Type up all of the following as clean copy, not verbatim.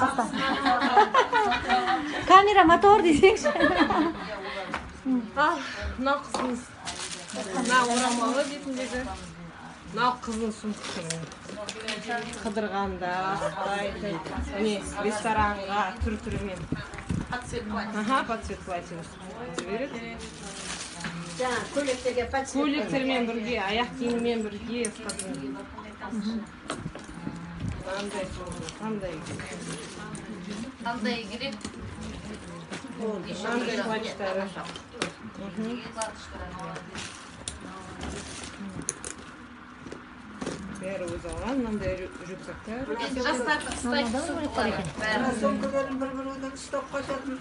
баста. Камера мотор десеңші. Мынау қызыңыз. Мынау орамалы бетіндегі. Мынау қызың сумка. Қыдырғанда, не ресторанға түр-түрімен. Подцвет платье. Көйлектермен бірге, аяқ киіммен бірге ұстатың. Қандай керек? Қандай платьтары? Бәрі өз алған, мынандай рюкзактар. Жастарды ұстайды сумкалар. Сомкаларын бір-бірінен ұстап қашатын.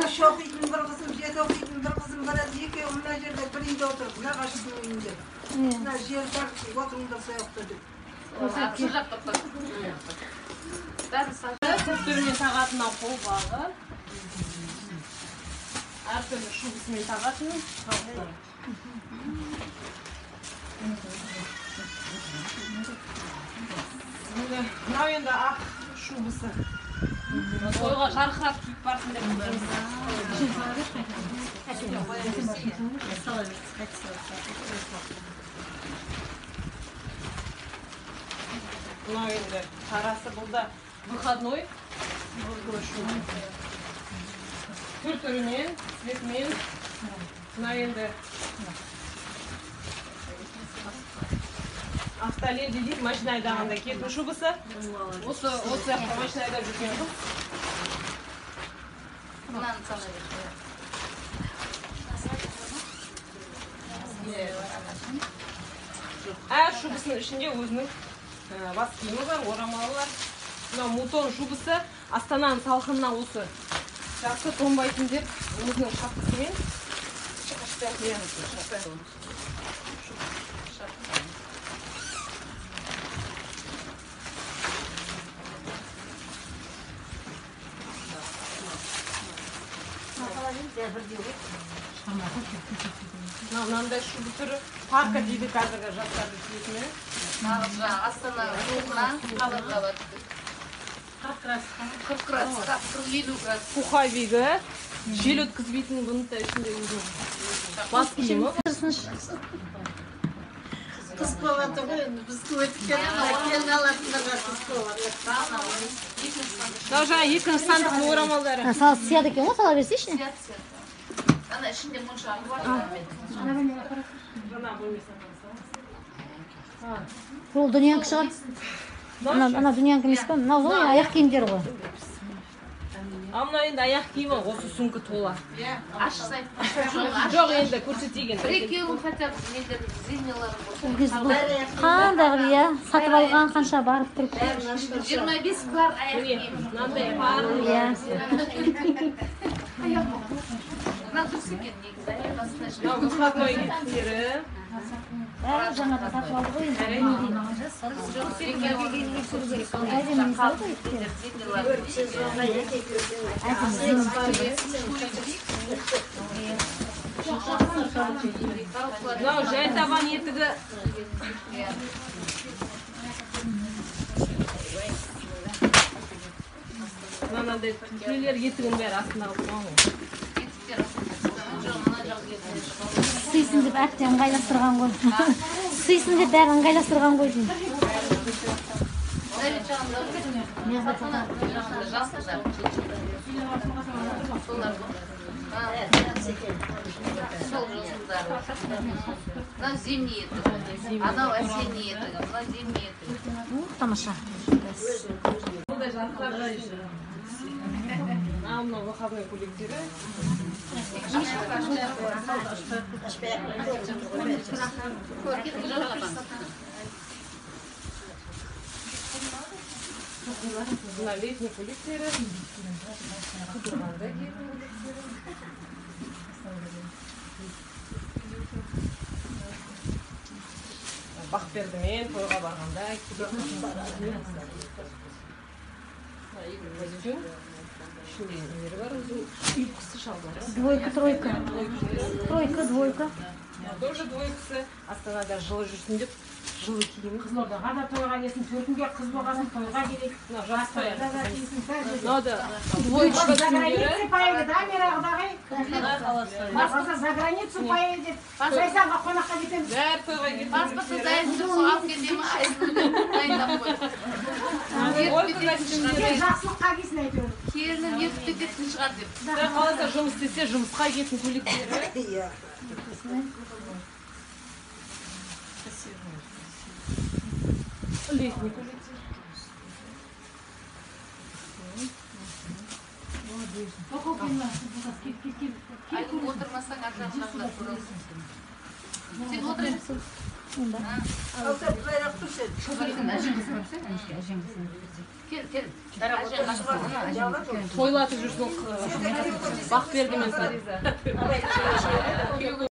Үш оқитын бір қызым, 7 оқитын бір қызым барады. Екеуі мына жерде бір үйде отырып, нағашысының үйінде. Мына жер бар, отырыңдар сояқта деп. Сол жақта тұр. Түр-түрімен тағатына қол бағы. Әртүрлі шубысымен тағатын. Мынау енді ақ шубысы. Тойға жарқырап киіп барсын деп отырмыз. Мынау енді қарасы бұлда выходной. Түр-түрімен, цветімен. Мынау енді автоледи дейді, машина айдағанда киетін шубысы. Осы сияқты машина айдап жүрген қыз. Мынаны сала Әр шубысының ішінде өзінің бас киімі бар, орамалы бар. Мынау мутон шубысы. Астананың салқынына осы жақсы тонбайтын деп өзінің шапкасымен мынандай шуба түрі парка дейді қазіргі жастарды киетіні. Астана руқынан қалырға барды. 40 градус, 40-50 градус. Пуховигі, жел өткізбейтін бұны да ішінде өзінің бас киімі. Қыз болады ғой, енді бізді өтіп келін алатындарға қыз болады. Мынау жаңа екінші сандықтың орамалдары. Сияды екен ғой, сала берсейші. Ана ішінде моншағы бар. Жаңа бөлмесін. Бұл дүнияңкі шығар. Ана дүнияңкі емес пе? Мынау ғой, аяқ киімдер ғой. Мынау енді аяқ киімі, осы сумка тола. Ашық сайт. Жоқ енді көрсетеген. Бір-екеуін хотя бы нелер, зейнелері болсын. Қандай қылып, иә, сатып алған қанша барып тұрып. 25 бар аяқ киім. Мынандай бар. Иә. Мына дұрыс екен негізі, аяқ астына ішкі. Мынау выходной киімдері. Бәрі жаңада сатып алды ғой. Мынау жай табан етігі. Мынандай түрлер етігін бәрі астындағы қуаңы. Сыйсын деп әттен ыңғайластырған ғой. Сыйсын деп бәрі ыңғайластырған ғой деймін. Сол жасылдар. Мынау зимний етігі. Анау осенний етігі. Мынау зимний етігі. Тамаша. Бұндай жарқылар жайшы. Мынау выходной көйлектері. Мына летний көйлектері. Қыдырғанда киетін көйлектері. Бақбердімен тойға барғанда киетін. Ішінде нелері бар, ұйқысы шалбары. Двойка, тройка. Тройка, двойка. Тоже двойкасы. Астанада жылы жүрсін деп жылы киім. Қызылордаға да тойға келсін, төркінге қыз болғасын, тойға келейік. Мына жас қояр. Надо. Двоечка За границей киімдері. поедет, да, Мерағдағы? Басқасы за границу поедет. Зайсанға қонаққа кетеміз. Бәрі тойға кетеді. Паспортты дайындап алып кетемін, дайындап қойдым. Сен жақсылыққа келсін әйтеуір. Келінім ертіп кетсін шығар деп. Қаласа жұмыс істесе жұмысқа кететін көйлектері. Иә. Летний көйлектер. Айтып отырмасаң аржағынан көресің. Сен отырасың. Алта қайрақ тұр сен. Кел, кел. Тойлатып жүрсің. Бақ берді мен Фариза.